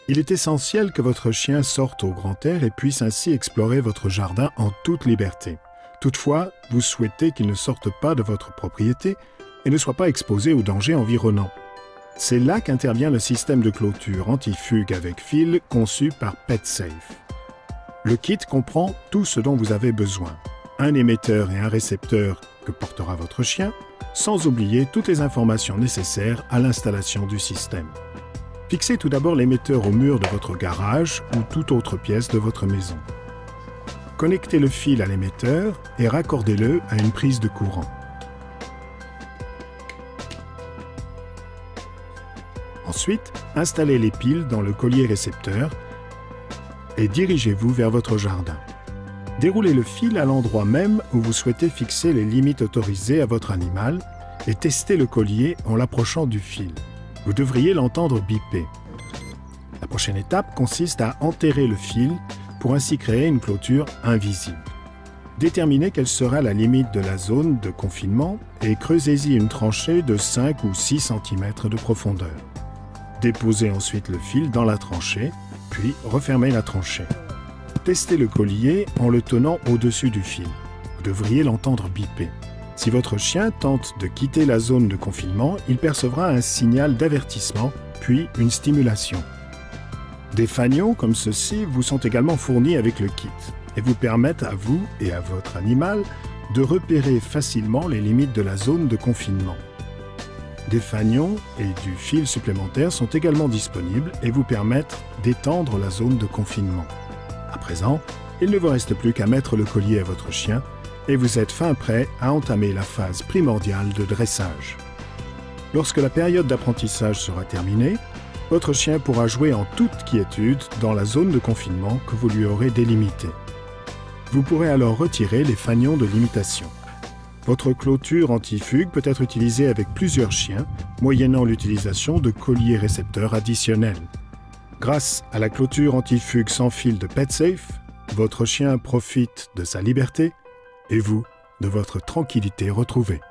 Il est essentiel que votre chien sorte au grand air et puisse ainsi explorer votre jardin en toute liberté. Toutefois, vous souhaitez qu'il ne sorte pas de votre propriété et ne soit pas exposé aux dangers environnants. C'est là qu'intervient le système de clôture anti-fugue avec fil conçu par PetSafe. Le kit comprend tout ce dont vous avez besoin. Un émetteur et un récepteur que portera votre chien, sans oublier toutes les informations nécessaires à l'installation du système. Fixez tout d'abord l'émetteur au mur de votre garage ou toute autre pièce de votre maison. Connectez le fil à l'émetteur et raccordez-le à une prise de courant. Ensuite, installez les piles dans le collier récepteur et dirigez-vous vers votre jardin. Déroulez le fil à l'endroit même où vous souhaitez fixer les limites autorisées à votre animal et testez le collier en l'approchant du fil. Vous devriez l'entendre biper. La prochaine étape consiste à enterrer le fil pour ainsi créer une clôture invisible. Déterminez quelle sera la limite de la zone de confinement et creusez-y une tranchée de 5 ou 6 cm de profondeur. Déposez ensuite le fil dans la tranchée, puis refermez la tranchée. Testez le collier en le tenant au-dessus du fil. Vous devriez l'entendre biper. Si votre chien tente de quitter la zone de confinement, il percevra un signal d'avertissement, puis une stimulation. Des fanions comme ceux-ci vous sont également fournis avec le kit et vous permettent à vous et à votre animal de repérer facilement les limites de la zone de confinement. Des fanions et du fil supplémentaire sont également disponibles et vous permettent d'étendre la zone de confinement. À présent, il ne vous reste plus qu'à mettre le collier à votre chien et vous êtes fin prêt à entamer la phase primordiale de dressage. Lorsque la période d'apprentissage sera terminée, votre chien pourra jouer en toute quiétude dans la zone de confinement que vous lui aurez délimitée. Vous pourrez alors retirer les fanions de limitation. Votre clôture anti-fugue peut être utilisée avec plusieurs chiens, moyennant l'utilisation de colliers récepteurs additionnels. Grâce à la clôture anti-fugue sans fil de PetSafe, votre chien profite de sa liberté et vous, de votre tranquillité retrouvée.